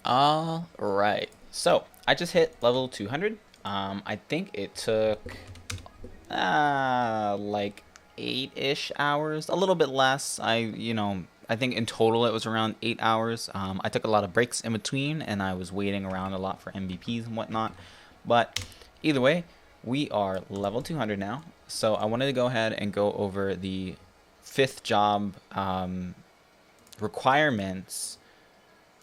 All right. So I just hit level 200. I think it took like 8-ish hours, a little bit less. I think in total it was around 8 hours. I took a lot of breaks in between, and I was waiting around a lot for MVPs and whatnot. But either way, we are level 200 now. So I wanted to go ahead and go over the fifth job requirements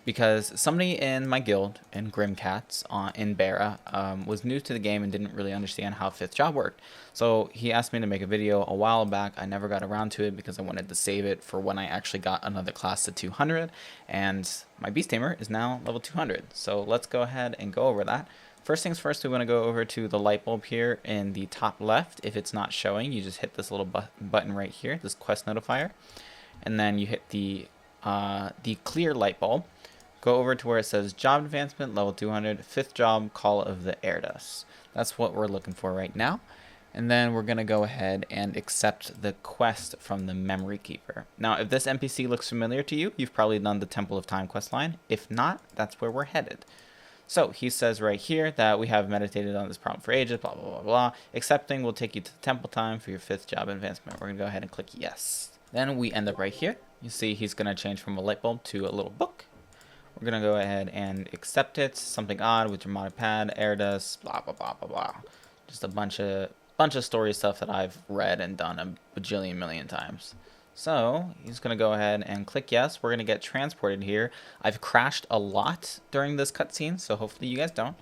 because somebody in my guild in Grimcats in Bara was new to the game and didn't really understand how fifth job worked. So he asked me to make a video a while back. I never got around to it because I wanted to save it for when I actually got another class to 200, and my beast tamer is now level 200. So let's go ahead and go over that. First things first, we want to go over to the light bulb here in the top left. If it's not showing, you just hit this little button right here, this quest notifier, and then you hit the clear light bulb. Go over to where it says job advancement level 200, fifth job, call of the air dust. That's what we're looking for right now. And then we're going to go ahead and accept the quest from the memory keeper. Now, if this NPC looks familiar to you, you've probably done the Temple of Time quest line. If not, that's where we're headed. So he says right here that we have meditated on this problem for ages, blah, blah, blah, blah. Accepting will take you to the Temple Time for your fifth job advancement. We're going to go ahead and click yes. Then we end up right here. You see he's going to change from a light bulb to a little book. We're going to go ahead and accept it. Something odd with your mod pad, air dust, blah, blah, blah, blah, blah. Just a bunch of story stuff that I've read and done a bajillion million times. So he's going to go ahead and click yes. We're going to get transported here. I've crashed a lot during this cutscene, so hopefully you guys don't.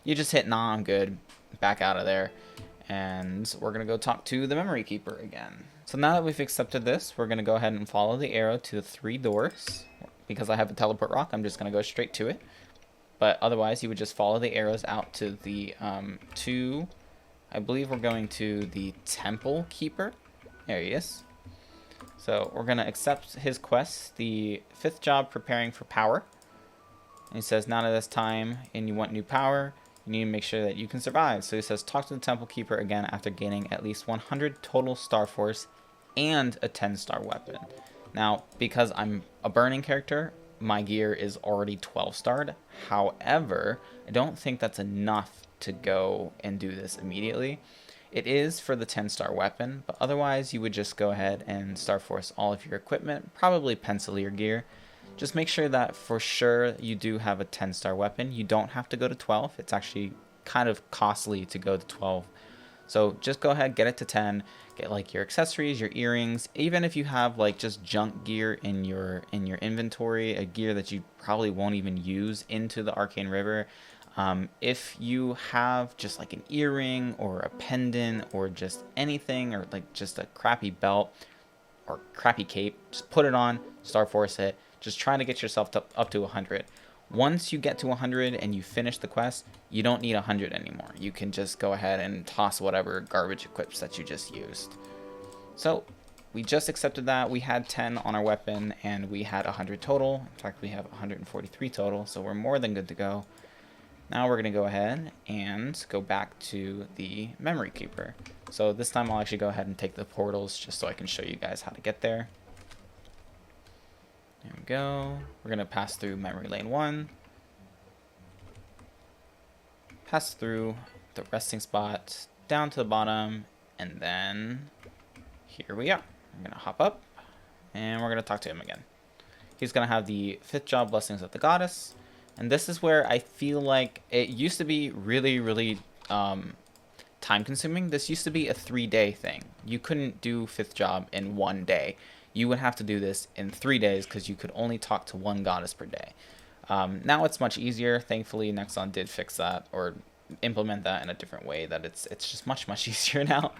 You just hit nah, I'm good. Back out of there. And we're going to go talk to the memory keeper again. So now that we've accepted this, we're going to go ahead and follow the arrow to the 3 doors. Because I have a teleport rock, I'm just going to go straight to it. But otherwise, you would just follow the arrows out to the I believe we're going to the Temple Keeper. There he is. So we're going to accept his quest, the fifth job, preparing for power. And he says, not at this time, and you want new power. You need to make sure that you can survive. So he says, talk to the Temple Keeper again after gaining at least 100 total Star Force and a 10-star weapon. Now, because I'm a burning character, my gear is already 12-starred. However, I don't think that's enough to go and do this immediately. It is for the 10-star weapon, but otherwise you would just go ahead and Star Force all of your equipment, probably pencil your gear. Just make sure that for sure you do have a 10-star weapon. You don't have to go to 12. It's actually kind of costly to go to 12. So just go ahead, get it to 10, get like your accessories, your earrings, even if you have like just junk gear in your inventory, a gear that you probably won't even use into the Arcane River. If you have just like an earring or a pendant or just anything, or like just a crappy belt or crappy cape, just put it on, Star Force it, just try to get yourself up to 100. Once you get to 100 and you finish the quest, you don't need 100 anymore. You can just go ahead and toss whatever garbage equips that you just used. So we just accepted that. We had 10 on our weapon and we had 100 total. In fact, we have 143 total, so we're more than good to go. Now we're going to go ahead and go back to the memory keeper. So this time I'll actually go ahead and take the portals just so I can show you guys how to get there. There we go. We're going to pass through memory lane 1. Pass through the resting spot down to the bottom. And then here we are. We're going to hop up and we're going to talk to him again. He's going to have the fifth job, Blessings of the Goddess. And this is where I feel like it used to be really, really time consuming. This used to be a 3-day thing. You couldn't do fifth job in 1 day. You would have to do this in 3 days because you could only talk to 1 goddess per day. Now it's much easier. Thankfully, Nexon did fix that or implement that in a different way that it's just much easier now.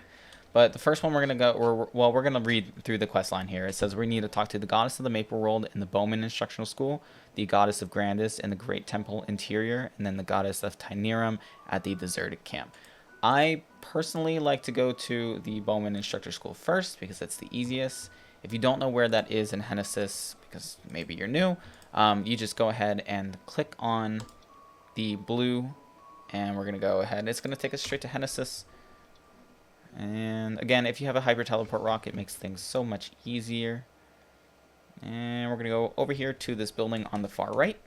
But the first one we're going to go, we're going to read through the quest line here. It says we need to talk to the goddess of the Maple World in the Bowman Instructional School, the goddess of Grandis in the Great Temple Interior, and then the goddess of Tynerum at the deserted camp. I personally like to go to the Bowman Instructor School first because it's the easiest. If you don't know where that is in Hennesis, because maybe you're new, you just go ahead and click on the blue, and we're going to go ahead. It's going to take us straight to Hennesis. And again, if you have a hyper teleport rock, it makes things so much easier. And we're going to go over here to this building on the far right.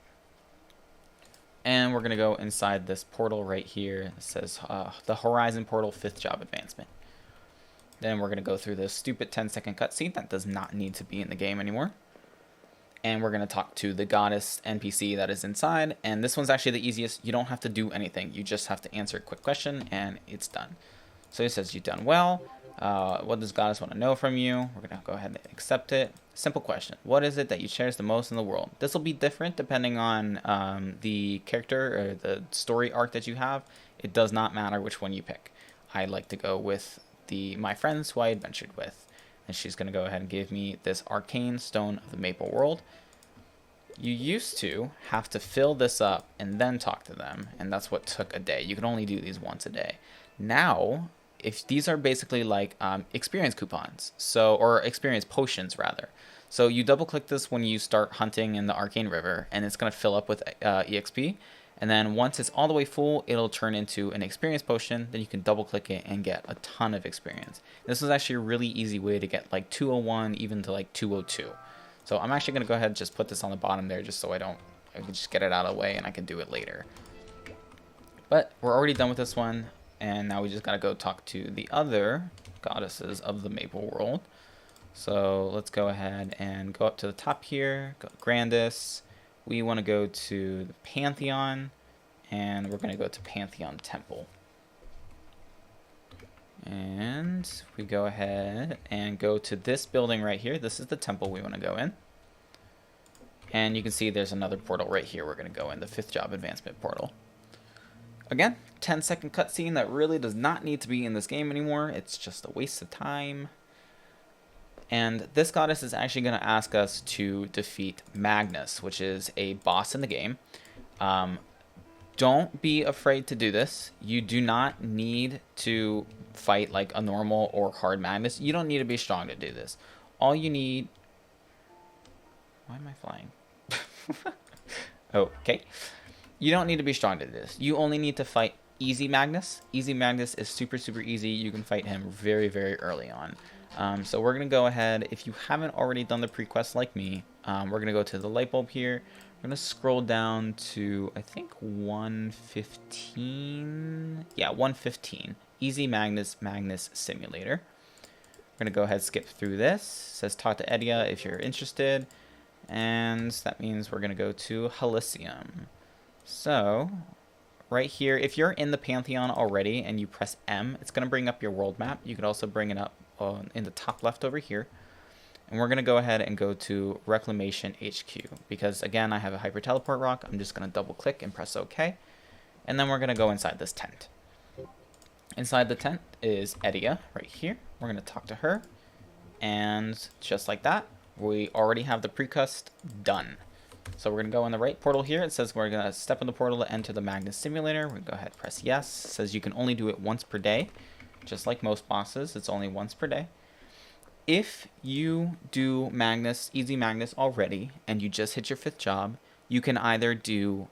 And we're going to go inside this portal right here. It says the Horizon Portal 5th Job Advancement. Then we're going to go through this stupid 10-second cutscene that does not need to be in the game anymore. And we're going to talk to the goddess NPC that is inside. And this one's actually the easiest. You don't have to do anything. You just have to answer a quick question and it's done. So it says you've done well. What does goddess want to know from you? We're going to go ahead and accept it. Simple question. What is it that you cherish the most in the world? This will be different depending on the character or the story arc that you have. It does not matter which one you pick. I like to go with my friends who I adventured with. And she's going to go ahead and give me this Arcane Stone of the Maple World. You used to have to fill this up and then talk to them. And that's what took a day. You could only do these once a day. Now, if these are basically like experience coupons, or experience potions rather. So you double click this when you start hunting in the Arcane River, and it's going to fill up with EXP. And then once it's all the way full, it'll turn into an experience potion. Then you can double click it and get a ton of experience. This is actually a really easy way to get like 201 even to like 202. So I'm actually going to go ahead and just put this on the bottom there just so I can just get it out of the way and I can do it later. But we're already done with this one. And now we just got to go talk to the other goddesses of the Maple World. So let's go ahead and go up to the top here. Go to Grandis. We want to go to the Pantheon. And we're going to go to Pantheon Temple. And we go ahead and go to this building right here. This is the temple we want to go in. And you can see there's another portal right here we're going to go in. The 5th Job Advancement portal. Again, 10-second cutscene that really does not need to be in this game anymore. It's just a waste of time. And this goddess is actually going to ask us to defeat Magnus, which is a boss in the game. Don't be afraid to do this. You do not need to fight like a normal or hard Magnus. You don't need to be strong to do this. All you need... Why am I flying? Okay. You don't need to be strong to do this. You only need to fight Easy Magnus. Easy Magnus is super, super easy. You can fight him very, very early on. So we're going to go ahead. If you haven't already done the prequest like me, we're going to go to the light bulb here. We're going to scroll down to, I think, 115. Yeah, 115. Easy Magnus Simulator. We're going to go ahead and skip through this. It says talk to Edia if you're interested. And that means we're going to go to Halcyon. So, right here, if you're in the Pantheon already and you press M, it's going to bring up your world map. You could also bring it up in the top left over here. And we're going to go ahead and go to Reclamation HQ. Because, again, I have a Hyper Teleport Rock. I'm just going to double click and press OK. And then we're going to go inside this tent. Inside the tent is Edia right here. We're going to talk to her. And just like that, we already have the prequest done. So we're going to go in the right portal here. It says we're going to step in the portal to enter the Magnus Simulator. We're going to go ahead and press yes. It says you can only do it once per day. Just like most bosses, it's only once per day. If you do Magnus, Easy Magnus already, and you just hit your 5th job, you can either do...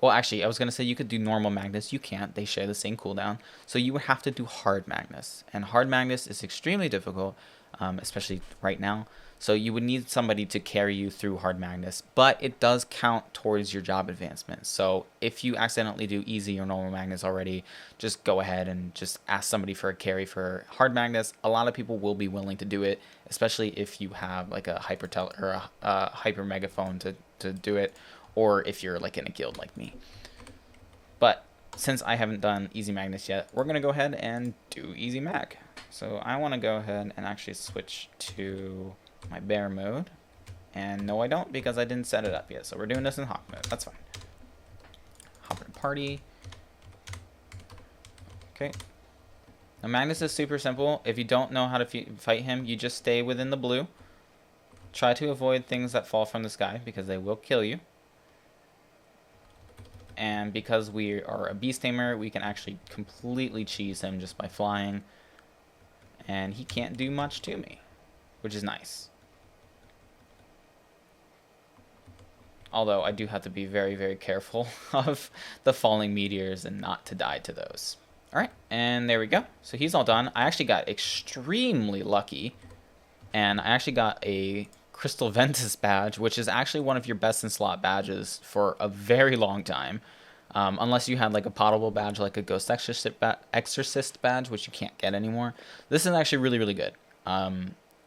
Well, actually, I was going to say you could do normal Magnus. You can't. They share the same cooldown. So you would have to do hard Magnus. And hard Magnus is extremely difficult, especially right now. So you would need somebody to carry you through hard Magnus, but it does count towards your job advancement. So if you accidentally do easy or normal Magnus already, just go ahead and just ask somebody for a carry for hard Magnus. A lot of people will be willing to do it, especially if you have like a hyper megaphone to do it, or if you're like in a guild like me. But since I haven't done easy Magnus yet, we're gonna go ahead and do easy Mag. So I want to go ahead and actually switch to my bear mode, and no I don't because I didn't set it up yet, so we're doing this in hawk mode. That's fine. Hop in party. Okay, now Magnus is super simple. If you don't know how to fight him, you just stay within the blue. Try to avoid things that fall from the sky because they will kill you. And because we are a beast tamer, we can actually completely cheese him just by flying, and he can't do much to me, which is nice. Although I do have to be very, very careful of the falling meteors and not to die to those. Alright, and there we go. So he's all done. I actually got extremely lucky, and I actually got a Crystal Ventus badge, which is actually one of your best in slot badges for a very long time. Unless you had like a potable badge, like a Ghost Exorcist badge, which you can't get anymore. This is actually really, really good.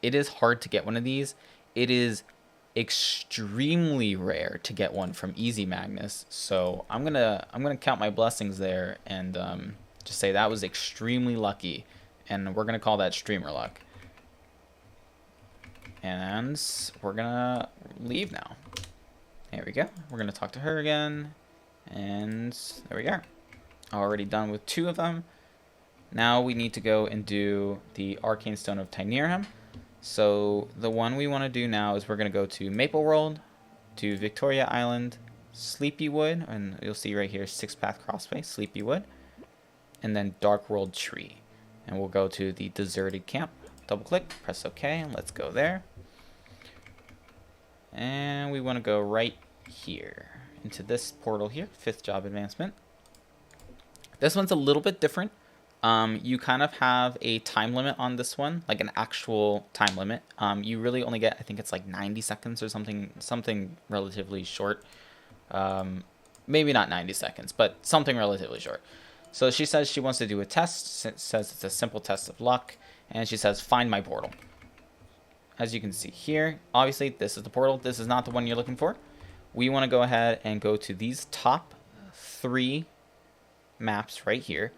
It is hard to get one of these. It is extremely rare to get one from Easy Magnus. So I'm gonna count my blessings there and just say that was extremely lucky, and we're gonna call that streamer luck. And we're gonna leave now. There we go. We're gonna talk to her again. And there we are. Already done with 2 of them. Now we need to go and do the Arcane Stone of Tynerium. So the one we want to do now is we're going to go to Maple World, to Victoria Island, Sleepywood, and you'll see right here 6-path crossway, Sleepywood, and then Dark World Tree. And we'll go to the deserted camp. Double click, press OK, and let's go there. And we want to go right here into this portal here, 5th job advancement. This one's a little bit different. You kind of have a time limit on this one, like an actual time limit. You really only get, I think it's like 90 seconds or something relatively short. Maybe not 90 seconds, but something relatively short. So she says she wants to do a test. It says it's a simple test of luck, and she says find my portal. As you can see here, obviously this is the portal. This is not the one you're looking for. We want to go ahead and go to these top 3 maps right here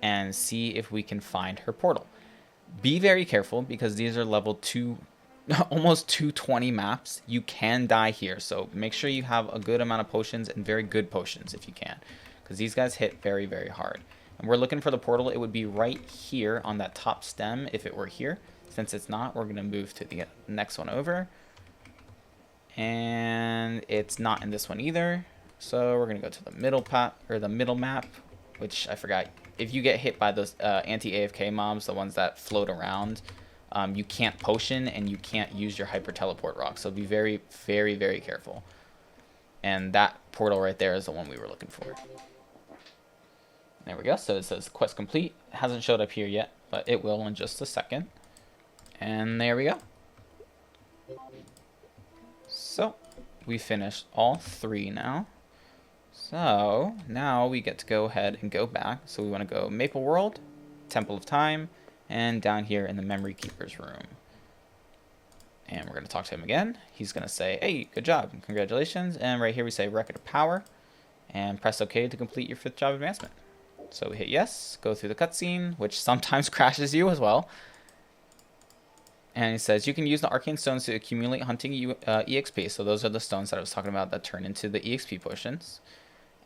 and see if we can find her portal. Be very careful because these are level 2, almost 220 maps. You can die here, so make sure you have a good amount of potions and very good potions if you can, because these guys hit very, very hard. And we're looking for the portal. It would be right here on that top stem if it were here. Since it's not, we're going to move to the next one over. And it's not in this one either. So we're going to go to the middle map, which I forgot. If you get hit by those anti-AFK mobs, the ones that float around, you can't potion and you can't use your hyper teleport rock. So be very, very, very careful. And that portal right there is the one we were looking for. There we go. So it says quest complete. It hasn't showed up here yet, but it will in just a second. And there we go. So we finished all 3 now. So now we get to go ahead and go back. So we want to go Maple World, Temple of Time, and down here in the Memory Keeper's room. And we're going to talk to him again. He's going to say, hey, good job, congratulations. And right here we say Record of Power, and press OK to complete your 5th job advancement. So we hit yes, go through the cutscene, which sometimes crashes you as well. And he says you can use the Arcane Stones to accumulate hunting EXP. So those are the stones that I was talking about that turn into the EXP potions.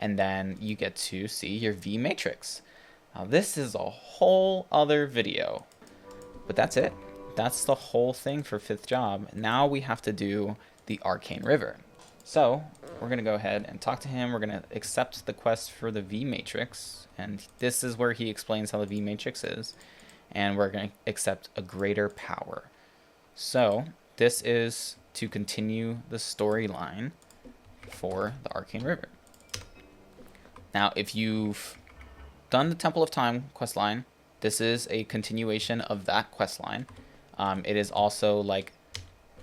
And then you get to see your V Matrix. Now this is a whole other video. But that's it. That's the whole thing for 5th job. Now we have to do the Arcane River. So we're going to go ahead and talk to him. We're going to accept the quest for the V Matrix. And this is where he explains how the V Matrix is. And we're going to accept a greater power. So this is to continue the storyline for the Arcane River. Now, if you've done the Temple of Time questline, this is a continuation of that questline. It is also like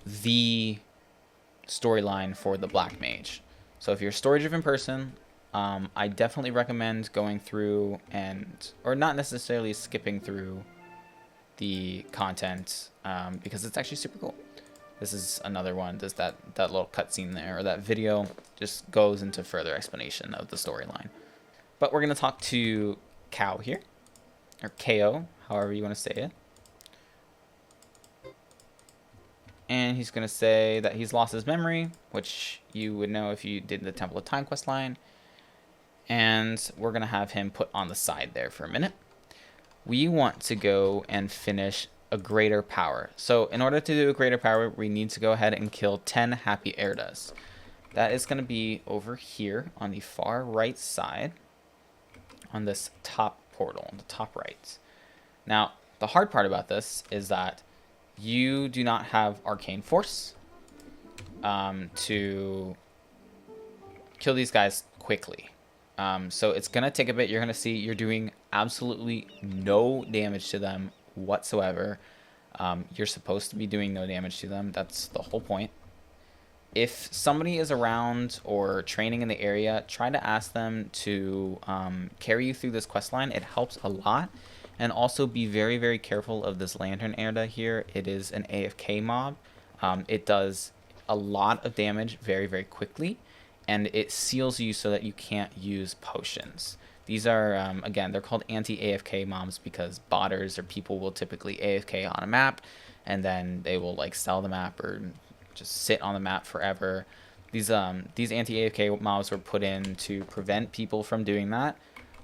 the storyline for the Black Mage. So if you're a story-driven person, I definitely recommend going through or not necessarily skipping through the content because it's actually super cool. This is another one. There's that little cutscene there, or that video just goes into further explanation of the storyline. But we're going to talk to Cow here, or KO, however you want to say it. And he's going to say that he's lost his memory, which you would know if you did the Temple of Time questline. And we're going to have him put on the side there for a minute. We want to go and finish a greater power. So in order to do a greater power, we need to go ahead and kill 10 happy Erdas. That is going to be over here on the far right side on this top portal, on the top right. Now, the hard part about this is that you do not have Arcane Force to kill these guys quickly. So it's going to take a bit. You're going to see you're doing absolutely no damage to them whatsoever. You're supposed to be doing no damage to them. That's the whole point. If somebody is around or training in the area, try to ask them to carry you through this quest line. It helps a lot. And also be very, very careful of this lantern area here. It is an AFK mob. It does a lot of damage very, very quickly, and it seals you so that you can't use potions. These are, again, they're called anti-AFK mobs because botters or people will typically AFK on a map, and then they will like sell the map or just sit on the map forever. These anti-AFK mobs were put in to prevent people from doing that.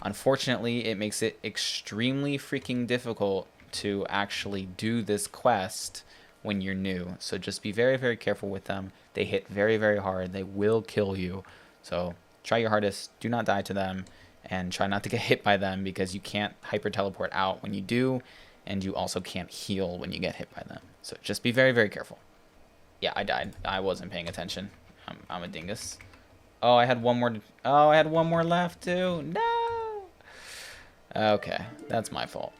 Unfortunately, it makes it extremely freaking difficult to actually do this quest when you're new. So just be very, very careful with them. They hit very, very hard. They will kill you. So try your hardest. Do not die to them. And try not to get hit by them because you can't hyper teleport out when you do. And you also can't heal when you get hit by them. So just be very, very careful. Yeah, I died. I wasn't paying attention. I'm a dingus. Oh, I had one more. Oh, I had one more left too. No. Okay, that's my fault.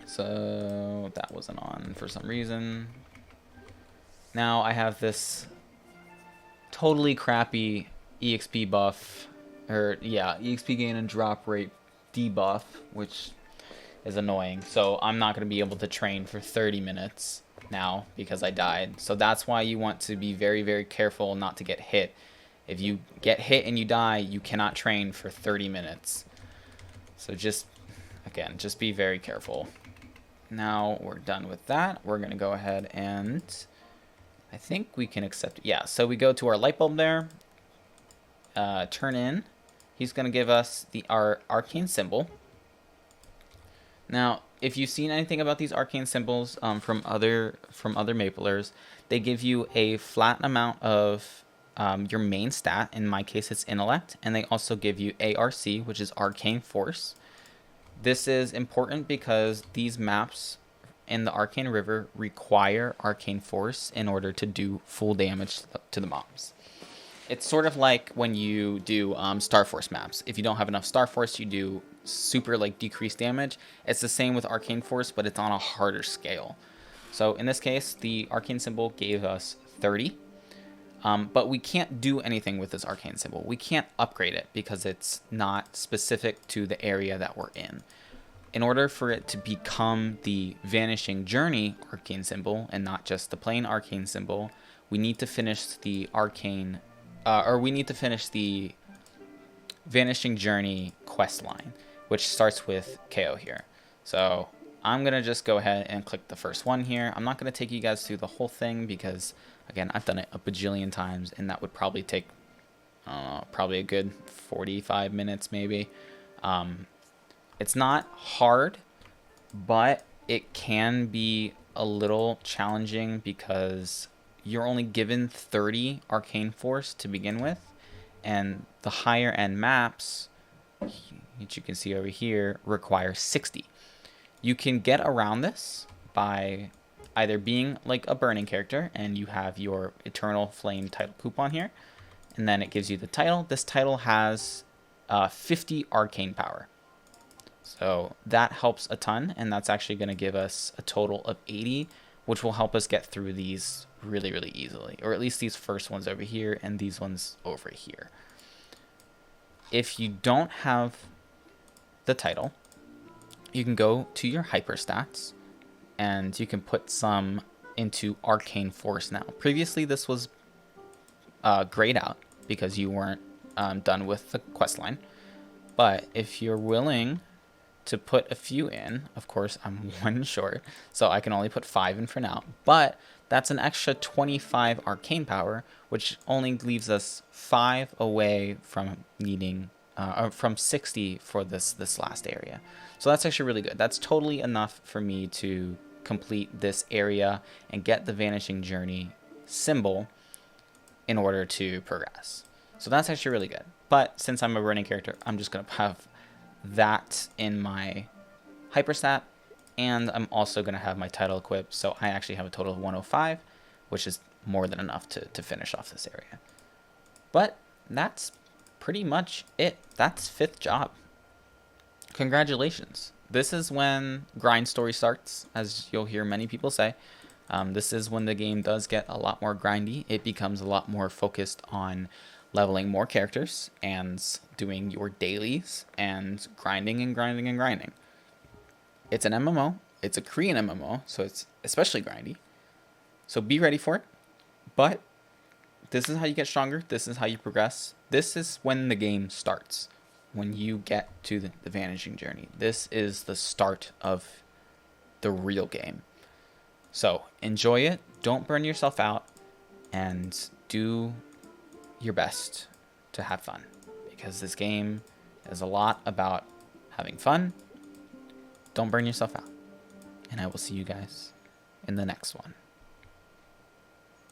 So that wasn't on for some reason. Now I have this totally crappy EXP buff, or yeah, EXP gain and drop rate debuff, which is annoying. So I'm not going to be able to train for 30 minutes now because I died. So that's why you want to be very, very careful not to get hit. If you get hit and you die, you cannot train for 30 minutes. So just, again, just be very careful. Now we're done with that. We're going to go ahead and I think we can accept. Yeah, so we go to our light bulb there. Turn in. He's going to give us our Arcane Symbol. Now, if you've seen anything about these Arcane Symbols from other Maplers, they give you a flat amount of your main stat. In my case, it's Intellect. And they also give you ARC, which is Arcane Force. This is important because these maps in the Arcane River require Arcane Force in order to do full damage to the mobs. It's sort of like when you do Star Force maps. If you don't have enough Star Force, you do super like decreased damage. It's the same with Arcane Force, but it's on a harder scale. So in this case, the Arcane Symbol gave us 30. But we can't do anything with this Arcane Symbol. We can't upgrade it because it's not specific to the area that we're in. In order for it to become the Vanishing Journey Arcane Symbol and not just the plain Arcane Symbol, we need to finish the Vanishing Journey quest line, which starts with KO here. So I'm going to just go ahead and click the first one here. I'm not going to take you guys through the whole thing because, again, I've done it a bajillion times, and that would probably take probably a good 45 minutes maybe. It's not hard, but it can be a little challenging because you're only given 30 Arcane Force to begin with, and the higher end maps, which you can see over here, require 60. You can get around this by either being like a burning character and you have your Eternal Flame title coupon here, and then it gives you the title. This title has 50 arcane power. So that helps a ton, and that's actually going to give us a total of 80, which will help us get through these really, really easily, or at least these first ones over here and these ones over here. If you don't have the title, you can go to your hyper stats and you can put some into Arcane Force now. Previously, this was grayed out because you weren't done with the quest line. But if you're willing to put a few in, of course, I'm one short, so I can only put 5 in for now. But that's an extra 25 arcane power, which only leaves us 5 away from needing, from 60 for this last area. So that's actually really good. That's totally enough for me to complete this area and get the Vanishing Journey symbol in order to progress. So that's actually really good. But since I'm a running character, I'm just going to have that in my hyperstat, and I'm also going to have my title equipped, so I actually have a total of 105, which is more than enough to finish off this area. But that's pretty much it. That's 5th job. Congratulations. this is when grind story starts, as you'll hear many people say. This is when the game does get a lot more grindy. It becomes a lot more focused on leveling more characters and doing your dailies and grinding and grinding and grinding. It's an MMO. It's a Korean MMO, so it's especially grindy. So be ready for it. But this is how you get stronger. This is how you progress. This is when the game starts. When you get to the vanishing journey. This is the start of the real game. So enjoy it. Don't burn yourself out. And do your best to have fun. Because this game is a lot about having fun. Don't burn yourself out. And I will see you guys in the next one.